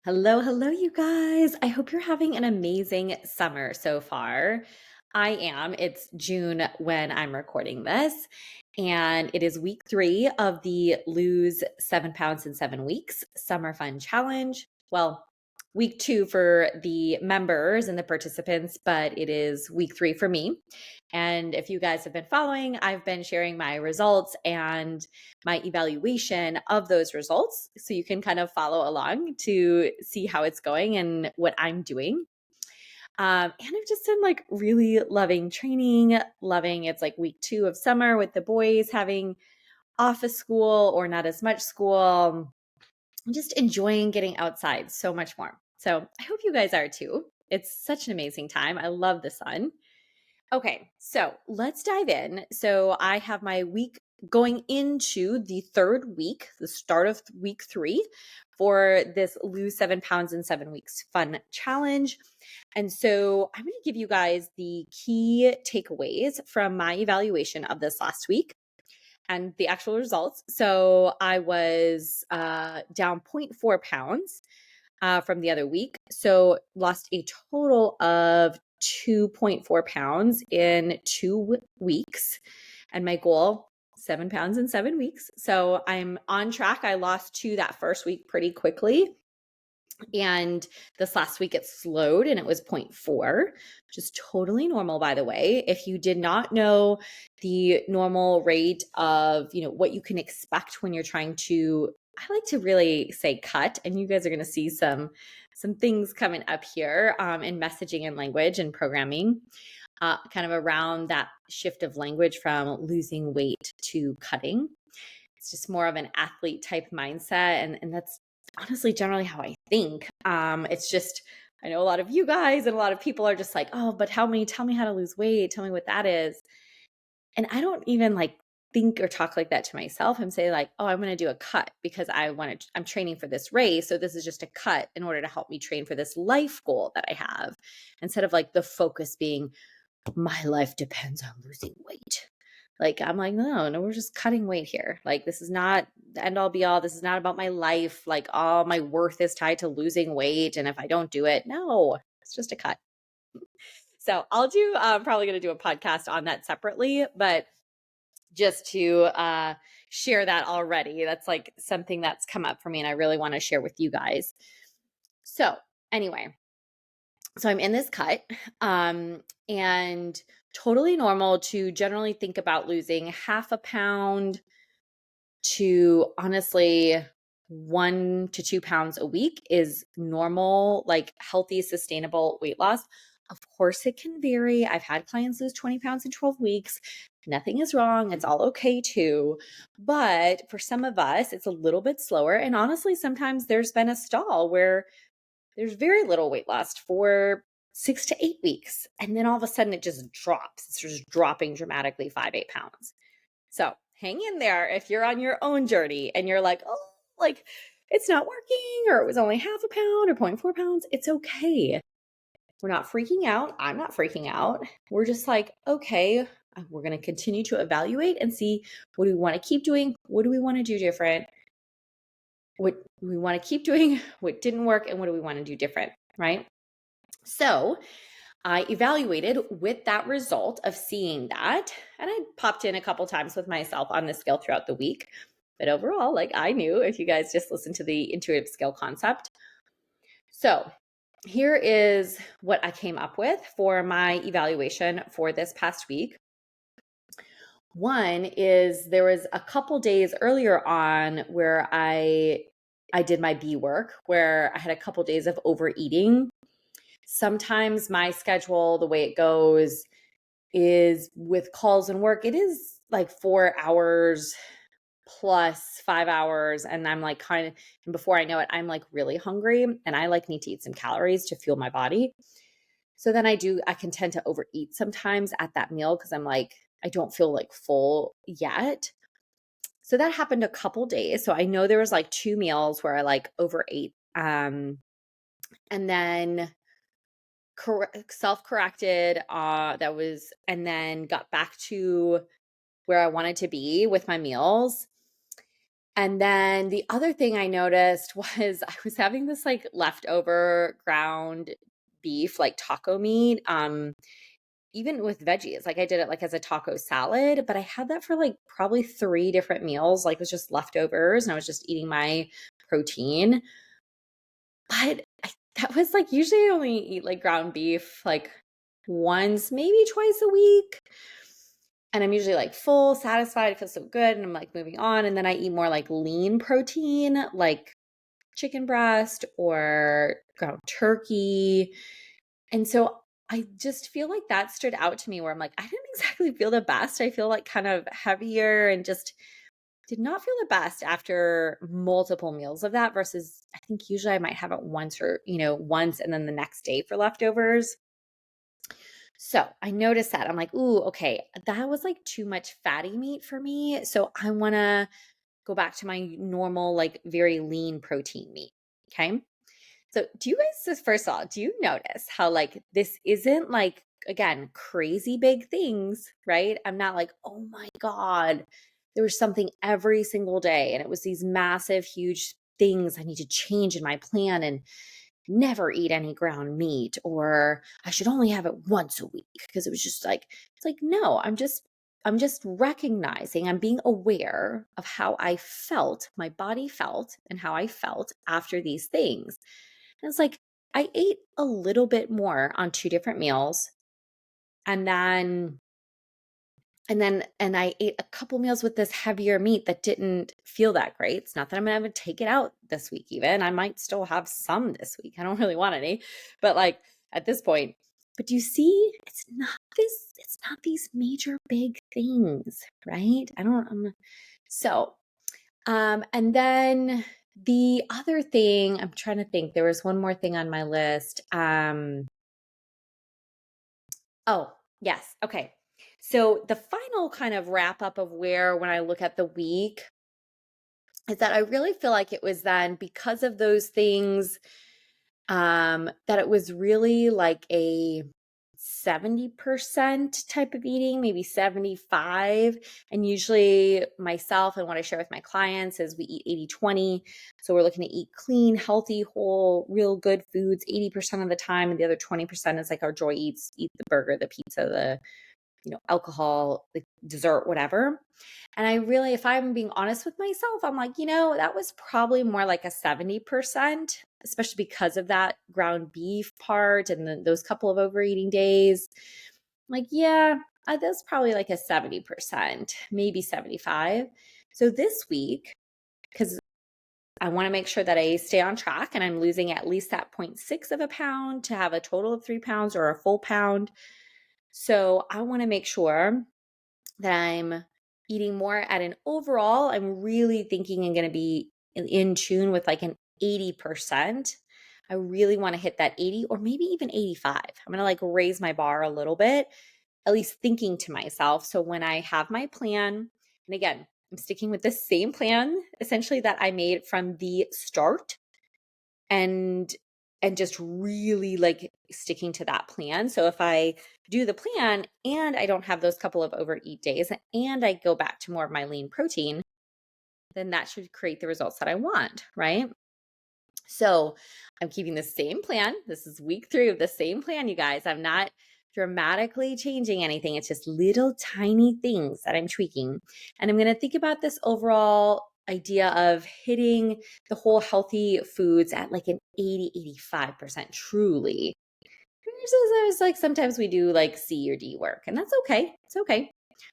Hello, hello, you guys. I hope you're having an amazing summer so far. I am. It's June when I'm recording this, and it is week 3 of the Lose 7 Pounds in 7 Weeks Summer Fun Challenge. Well, week 2 for the members and the participants, but it is week 3 for me. And if you guys have been following, I've been sharing my results and my evaluation of those results so you can kind of follow along to see how it's going and what I'm doing. And I've just been like really loving training, loving it's like week 2 of summer with the boys having off of school or not as much school. I'm just enjoying getting outside so much more. So I hope you guys are too. It's such an amazing time. I love the sun. Okay, so let's dive in. So I have my week going into the third week, the start of week 3 for this Lose 7 Pounds in 7 Weeks fun challenge. And so I'm going to give you guys the key takeaways from my evaluation of this last week and the actual results. So I was down zero point 0.4 pounds from the other week. So lost a total of 2.4 pounds in 2 weeks. And my goal, 7 pounds in 7 weeks. So I'm on track. I lost 2 that first week pretty quickly. And this last week it slowed and it was 0.4, which is totally normal, by the way. If you did not know the normal rate of, what you can expect when you're trying to, I like to really say cut, and you guys are going to see some things coming up here in messaging and language and programming, kind of around that shift of language from losing weight to cutting. It's just more of an athlete type mindset. And that's honestly generally how I think. It's just, I know a lot of you guys and a lot of people are just like, oh, but tell me how to lose weight. Tell me what that is. And I don't even like think or talk like that to myself. I'm saying like, oh, I'm going to do a cut because I'm training for this race. So this is just a cut in order to help me train for this life goal that I have, instead of like the focus being my life depends on losing weight. Like, I'm like, no, we're just cutting weight here. Like, this is not the end all be all. This is not about my life. Like, all my worth is tied to losing weight. And if I don't do it, no, it's just a cut. So I'll do, probably going to do a podcast on that separately, but just to share that already, that's like something that's come up for me and I really want to share with you guys. So anyway, so I'm in this cut, and totally normal to generally think about losing half a pound to honestly 1 to 2 pounds a week is normal, like healthy, sustainable weight loss. Of course, it can vary. I've had clients lose 20 pounds in 12 weeks. Nothing is wrong. It's all okay too. But for some of us, it's a little bit slower. And honestly, sometimes there's been a stall where there's very little weight loss for 6 to 8 weeks. And then all of a sudden it just drops. It's just dropping dramatically 5, 8 pounds. So hang in there if you're on your own journey and you're like, oh, like it's not working, or it was only half a pound or 0.4 pounds. It's okay. We're not freaking out. I'm not freaking out. We're just like, okay, we're going to continue to evaluate and see, what do we want to keep doing? What do we want to do different? What we want to keep doing, what didn't work, and what do we want to do different, right? So I evaluated with that result of seeing that, and I popped in a couple times with myself on the scale throughout the week. But overall, like I knew, if you guys just listen to the intuitive scale concept. So here is what I came up with for my evaluation for this past week. One is there was a couple days earlier on where I did my B work, where I had a couple days of overeating. Sometimes my schedule, the way it goes, is with calls and work, it is like 4 hours plus 5 hours. And I'm like and before I know it, I'm like really hungry and I like need to eat some calories to fuel my body. So then I can tend to overeat sometimes at that meal because I'm like, I don't feel like full yet. So that happened a couple days. So I know there was like 2 meals where I like overate. And then self-corrected, and then got back to where I wanted to be with my meals. And then the other thing I noticed was I was having this like leftover ground beef, like taco meat, even with veggies. Like I did it like as a taco salad, but I had that for like probably 3 different meals. Like it was just leftovers and I was just eating my protein. But that was like usually I only eat like ground beef like once, maybe twice a week. And I'm usually like full, satisfied, it feels so good. And I'm like moving on. And then I eat more like lean protein, like chicken breast or ground turkey. And so I just feel like that stood out to me where I'm like, I didn't exactly feel the best. I feel like kind of heavier and just did not feel the best after multiple meals of that versus I think usually I might have it once or, once and then the next day for leftovers. So I noticed that. I'm like, ooh, okay, that was like too much fatty meat for me. So I want to go back to my normal, like very lean protein meat. Okay. So do you guys just first of all, do you notice how like this isn't like again crazy big things, right? I'm not like, oh my God, there was something every single day and it was these massive, huge things I need to change in my plan and never eat any ground meat or I should only have it once a week because it was just like it's like no, I'm just recognizing, I'm being aware of how I felt, my body felt and how I felt after these things. And it's like I ate a little bit more on 2 different meals and then I ate a couple meals with this heavier meat that didn't feel that great. It's not that I'm gonna take it out this week even. I might still have some this week. I don't really want any, but like at this point, but do you see it's not these major big things, right? So and then the other thing, I'm trying to think, there was one more thing on my list. Oh, yes. Okay. So the final kind of wrap up of where when I look at the week is that I really feel like it was then because of those things that it was really like a 70% type of eating, maybe 75. And usually myself and what I share with my clients is we eat 80/20. So we're looking to eat clean, healthy, whole, real good foods 80% of the time. And the other 20% is like our joy eats, eat the burger, the pizza, the alcohol, like dessert, whatever. And I really, if I'm being honest with myself, I'm like, that was probably more like a 70%, especially because of that ground beef part and those couple of overeating days. Like, yeah, that's probably like a 70%, maybe 75. So this week, because I want to make sure that I stay on track and I'm losing at least that 0.6 of a pound to have a total of 3 pounds or a full pound. So I want to make sure that I'm eating more at an overall, I'm really thinking I'm going to be in tune with like an 80%. I really want to hit that 80 or maybe even 85. I'm going to like raise my bar a little bit, at least thinking to myself. So when I have my plan, and again, I'm sticking with the same plan essentially that I made from the start and just really like sticking to that plan. So if I do the plan and I don't have those couple of overeat days and I go back to more of my lean protein, then that should create the results that I want, right? So I'm keeping the same plan. This is week 3 of the same plan, you guys. I'm not dramatically changing anything. It's just little tiny things that I'm tweaking. And I'm going to think about this overall idea of hitting the whole healthy foods at like an 80-85% truly. There's like sometimes we do like C or D work, and that's okay. It's okay.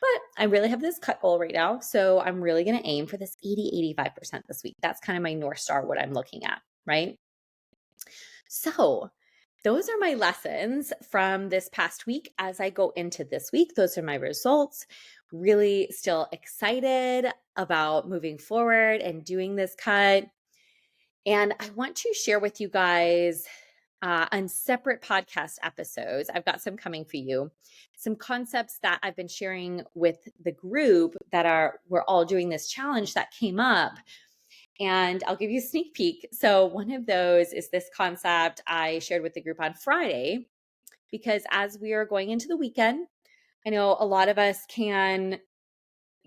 But I really have this cut goal right now. So I'm really going to aim for this 80-85% this week. That's kind of my North Star, what I'm looking at, right? So those are my lessons from this past week. As I go into this week, those are my results. Really still excited about moving forward and doing this cut. And I want to share with you guys on separate podcast episodes. I've got some coming for you. Some concepts that I've been sharing with the group we're all doing this challenge that came up. And I'll give you a sneak peek. So one of those is this concept I shared with the group on Friday, because as we are going into the weekend, I know a lot of us can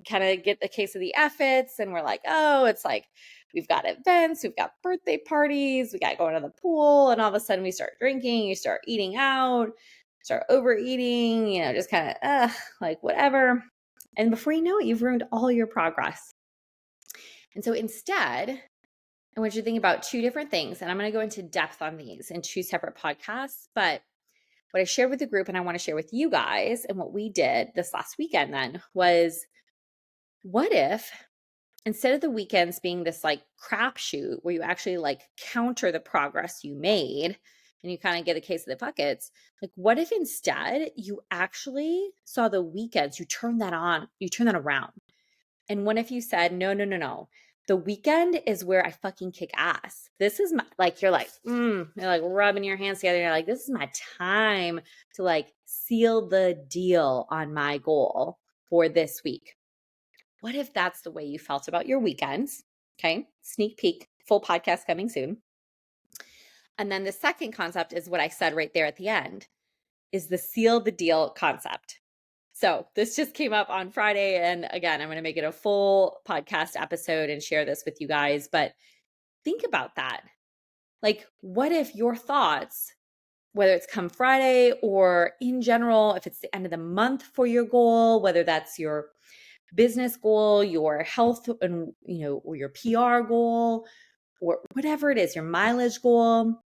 kind of get the case of the efforts and we're like, oh, it's like we've got events, we've got birthday parties, we got going to the pool, and all of a sudden we start drinking, you start eating out, start overeating, just kind of like whatever. And before you know it, you've ruined all your progress. And so instead, I want you to think about two different things, and I'm going to go into depth on these in two separate podcasts. But what I shared with the group and I want to share with you guys, and what we did this last weekend then, was what if instead of the weekends being this like crapshoot where you actually like counter the progress you made and you kind of get a case of the buckets, like what if instead you actually saw the weekends, you turn that on, you turn that around. And what if you said, no, no, no, no. The weekend is where I fucking kick ass. This is my, like, you're like, you're like rubbing your hands together. You're like, this is my time to like seal the deal on my goal for this week. What if that's the way you felt about your weekends? Okay. Sneak peek, full podcast coming soon. And then the second concept is what I said right there at the end, is the seal the deal concept. So this just came up on Friday. And again, I'm going to make it a full podcast episode and share this with you guys. But think about that. Like, what if your thoughts, whether it's come Friday or in general, if it's the end of the month for your goal, whether that's your business goal, your health and, or your PR goal, or whatever it is, your mileage goal.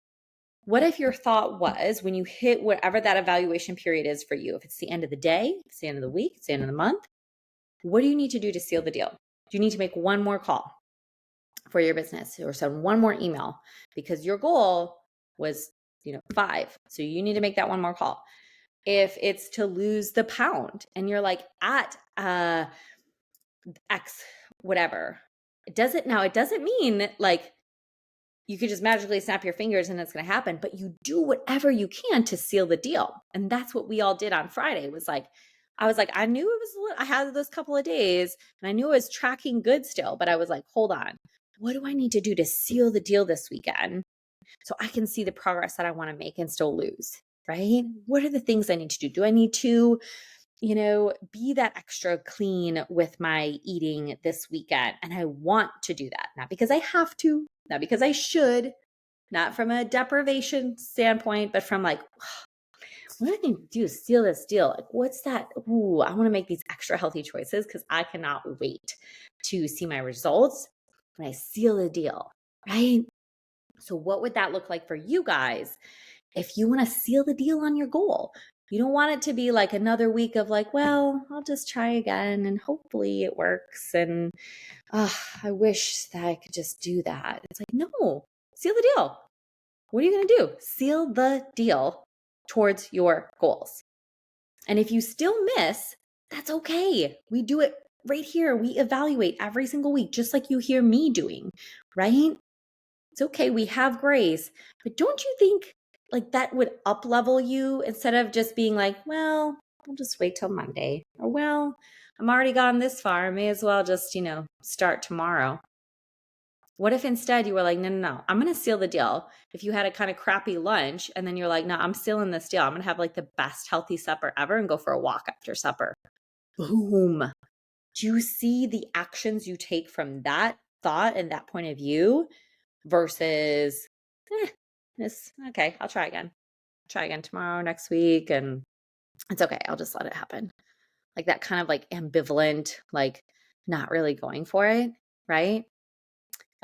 What if your thought was when you hit whatever that evaluation period is for you, if it's the end of the day, it's the end of the week, it's the end of the month, what do you need to do to seal the deal? Do you need to make one more call for your business or send one more email because your goal was, 5. So you need to make that one more call. If it's to lose the pound and you're like at X, whatever, it doesn't mean like you could just magically snap your fingers and it's going to happen, but you do whatever you can to seal the deal. And that's what we all did on Friday. It was like, I knew it was, I had those couple of days and I knew I was tracking good still, but I was like, hold on, what do I need to do to seal the deal this weekend so I can see the progress that I want to make and still lose, right? What are the things I need to do? Do I need to, be that extra clean with my eating this weekend? And I want to do that, not because I have to, not because I should, not from a deprivation standpoint, but from like, what do I need to do to seal this deal? Like, what's that? Ooh, I want to make these extra healthy choices because I cannot wait to see my results when I seal the deal, right? So what would that look like for you guys if you want to seal the deal on your goal? You don't want it to be like another week of like, well, I'll just try again and hopefully it works. And I wish that I could just do that. It's like, no, seal the deal. What are you going to do? Seal the deal towards your goals. And if you still miss, that's okay. We do it right here. We evaluate every single week, just like you hear me doing, right? It's okay. We have grace. But don't you think like that would up level you instead of just being like, well, I'll just wait till Monday, or well, I'm already gone this far. I may as well just, start tomorrow. What if instead you were like, no, no, no, I'm going to seal the deal. If you had a kind of crappy lunch and then you're like, no, I'm sealing this deal. I'm going to have like the best healthy supper ever and go for a walk after supper. Boom. Do you see the actions you take from that thought and that point of view versus okay, I'll try again. Try again tomorrow, next week, and it's okay. I'll just let it happen. Like that kind of like ambivalent, like not really going for it, right?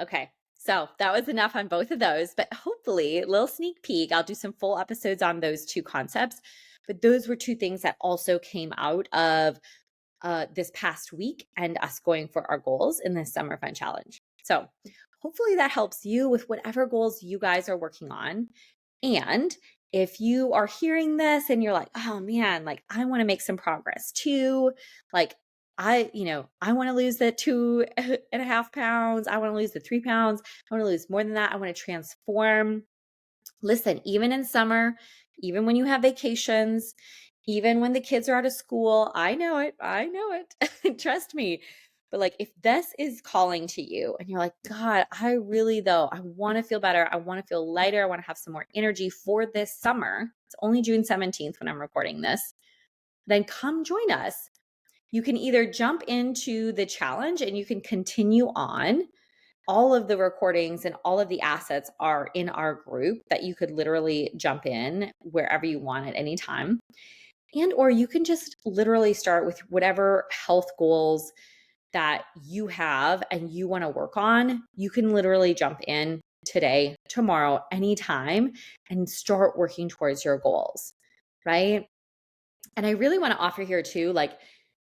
Okay. So that was enough on both of those, but hopefully a little sneak peek. I'll do some full episodes on those two concepts, but those were two things that also came out of this past week and us going for our goals in this Summer Fun Challenge. So hopefully that helps you with whatever goals you guys are working on. And if you are hearing this and you're like, oh man, like I want to make some progress too. Like I want to lose the 2.5 pounds. I want to lose the 3 pounds. I want to lose more than that. I want to transform. Listen, even in summer, even when you have vacations, even when the kids are out of school, I know it. Trust me. But like, if this is calling to you and you're like, God, I want to feel better. I want to feel lighter. I want to have some more energy for this summer. It's only June 17th when I'm recording this. Then come join us. You can either jump into the challenge and you can continue on. All of the recordings and all of the assets are in our group that you could literally jump in wherever you want at any time. And or you can just literally start with whatever health goals that you have and you want to work on. You can literally jump in today, tomorrow, anytime, and start working towards your goals, right? And I really want to offer here too, like,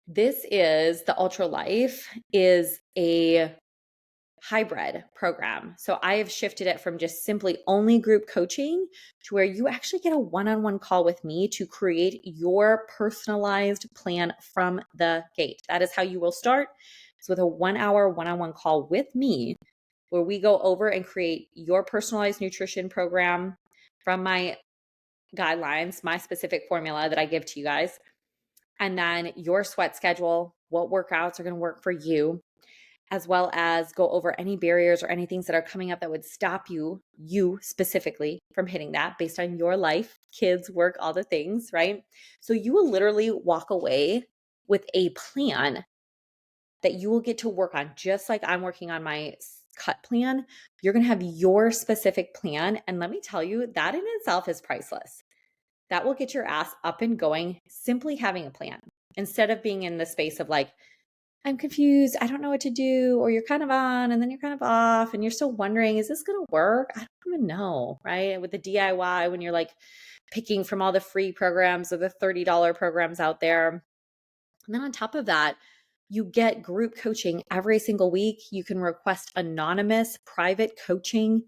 this is the Ultra Life is a hybrid program. So I have shifted it from just simply only group coaching to where you actually get a one-on-one call with me to create your personalized plan from the gate. That is how you will start. So with a 1-hour one-on-one call with me, where we go over and create your personalized nutrition program from my guidelines, my specific formula that I give to you guys, and then your sweat schedule, what workouts are going to work for you, as well as go over any barriers or any things that are coming up that would stop you specifically from hitting that based on your life, kids, work, all the things, right? So you will literally walk away with a plan that you will get to work on, just like I'm working on my cut plan. You're going to have your specific plan. And let me tell you, that in itself is priceless. That will get your ass up and going, simply having a plan instead of being in the space of like, I'm confused, I don't know what to do, or you're kind of on and then you're kind of off and you're still wondering, is this going to work? I don't even know, right? With the DIY, when you're like picking from all the free programs or the $30 programs out there. And then on top of that, you get group coaching every single week. You can request anonymous private coaching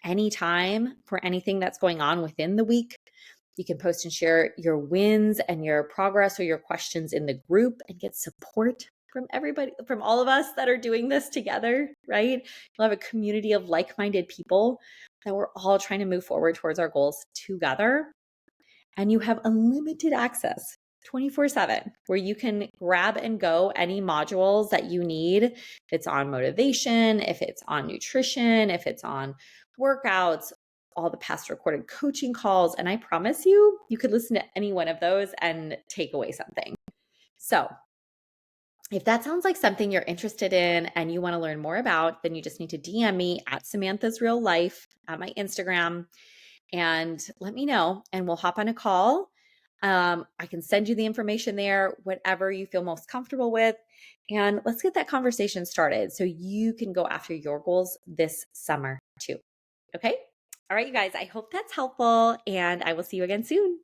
anytime for anything that's going on within the week. You can post and share your wins and your progress or your questions in the group and get support from everybody, from all of us that are doing this together, right? You'll have a community of like-minded people that we're all trying to move forward towards our goals together. And you have unlimited access 24/7, where you can grab and go any modules that you need. If it's on motivation, if it's on nutrition, if it's on workouts, all the past recorded coaching calls. And I promise you, you could listen to any one of those and take away something. So if that sounds like something you're interested in and you want to learn more about, then you just need to DM me at Samantha's Real Life at my Instagram and let me know, and we'll hop on a call. I can send you the information there, whatever you feel most comfortable with. And let's get that conversation started so you can go after your goals this summer too. Okay. All right, you guys, I hope that's helpful, and I will see you again soon.